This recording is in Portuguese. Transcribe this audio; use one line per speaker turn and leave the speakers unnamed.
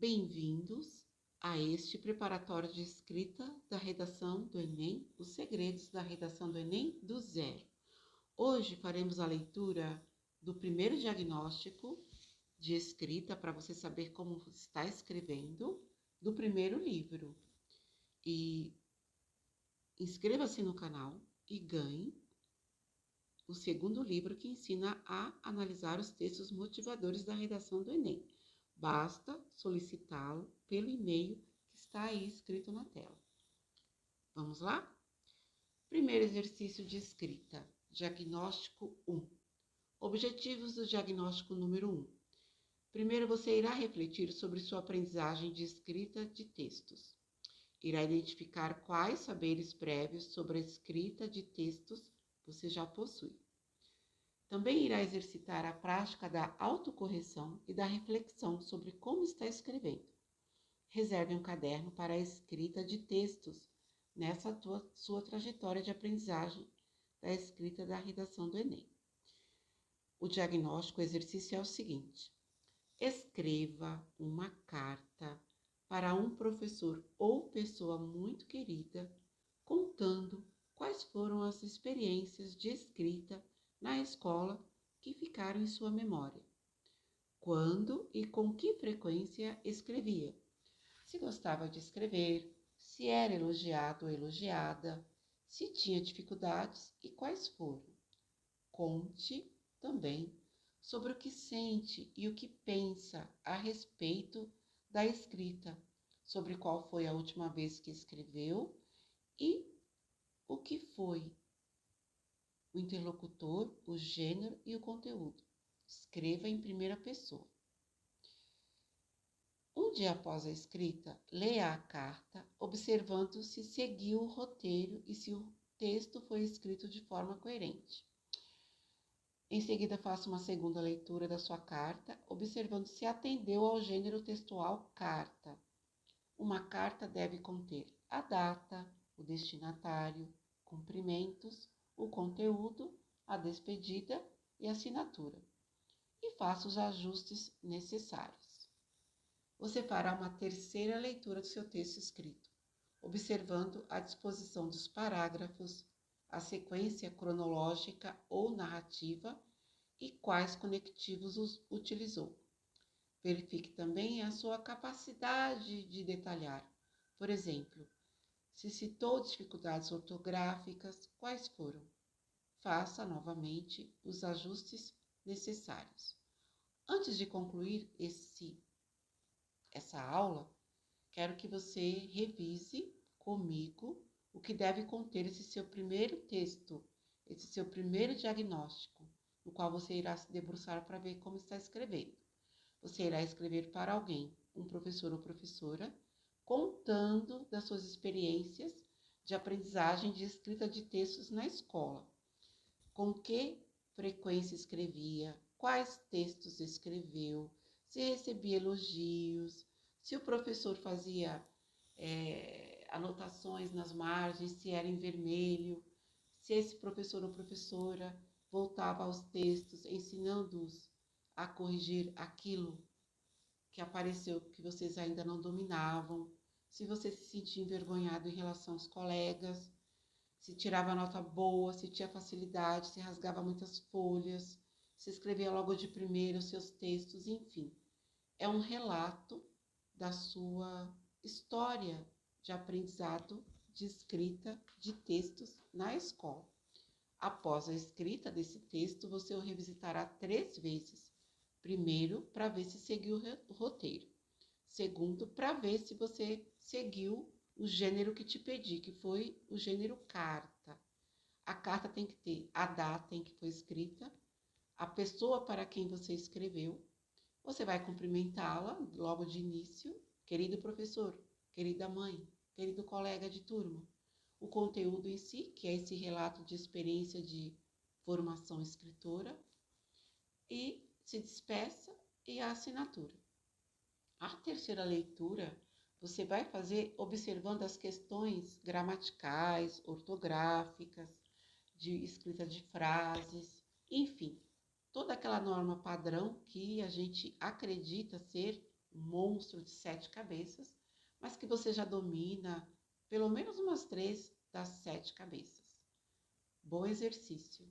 Bem-vindos a este preparatório de escrita da redação do Enem, os segredos da redação do Enem do zero. Hoje faremos a leitura do primeiro diagnóstico de escrita para você saber como está escrevendo do primeiro livro. E inscreva-se no canal e ganhe o segundo livro que ensina a analisar os textos motivadores da redação do Enem. Basta solicitá-lo pelo e-mail que está aí escrito na tela. Vamos lá? Primeiro exercício de escrita, diagnóstico 1. Objetivos do diagnóstico número 1. Primeiro, você irá refletir sobre sua aprendizagem de escrita de textos. Irá identificar quais saberes prévios sobre a escrita de textos você já possui. Também irá exercitar a prática da autocorreção e da reflexão sobre como está escrevendo. Reserve um caderno para a escrita de textos nessa sua trajetória de aprendizagem da escrita da redação do Enem. O diagnóstico, o exercício é o seguinte: escreva uma carta para um professor ou pessoa muito querida, contando quais foram as experiências de escrita na escola que ficaram em sua memória. Quando e com que frequência escrevia? Se gostava de escrever, se era elogiado ou elogiada, se tinha dificuldades e quais foram. Conte também sobre o que sente e o que pensa a respeito da escrita, sobre qual foi a última vez que escreveu e o que foi o interlocutor, o gênero e o conteúdo. Escreva em primeira pessoa. Um dia após a escrita, leia a carta, observando se seguiu o roteiro e se o texto foi escrito de forma coerente. Em seguida, faça uma segunda leitura da sua carta, observando se atendeu ao gênero textual carta. Uma carta deve conter a data, o destinatário, cumprimentos, o conteúdo, a despedida e a assinatura. E faça os ajustes necessários. Você fará uma terceira leitura do seu texto escrito, observando a disposição dos parágrafos, a sequência cronológica ou narrativa e quais conectivos utilizou. Verifique também a sua capacidade de detalhar. Por exemplo, se citou dificuldades ortográficas, quais foram? Faça novamente os ajustes necessários. Antes de concluir essa aula, quero que você revise comigo o que deve conter esse seu primeiro texto, esse seu primeiro diagnóstico, no qual você irá se debruçar para ver como está escrevendo. Você irá escrever para alguém, um professor ou professora, contando das suas experiências de aprendizagem de escrita de textos na escola. Com que frequência escrevia, quais textos escreveu, se recebia elogios, se o professor fazia anotações nas margens, se era em vermelho, se esse professor ou professora voltava aos textos, ensinando-os a corrigir aquilo que apareceu que vocês ainda não dominavam, se você se sentia envergonhado em relação aos colegas, se tirava nota boa, se tinha facilidade, se rasgava muitas folhas, se escrevia logo de primeiro os seus textos, enfim. É um relato da sua história de aprendizado de escrita de textos na escola. Após a escrita desse texto, você o revisitará 3 vezes. Primeiro, para ver se seguiu o roteiro. Segundo, para ver se você seguiu o gênero que te pedi, que foi o gênero carta. A carta tem que ter a data em que foi escrita, a pessoa para quem você escreveu. Você vai cumprimentá-la logo de início, querido professor, querida mãe, querido colega de turma. O conteúdo em si, que é esse relato de experiência de formação escritora, e se despeça e a assinatura. A terceira leitura você vai fazer observando as questões gramaticais, ortográficas, de escrita de frases, enfim, toda aquela norma padrão que a gente acredita ser um monstro de 7 cabeças, mas que você já domina pelo menos umas 3 das 7 cabeças. Bom exercício!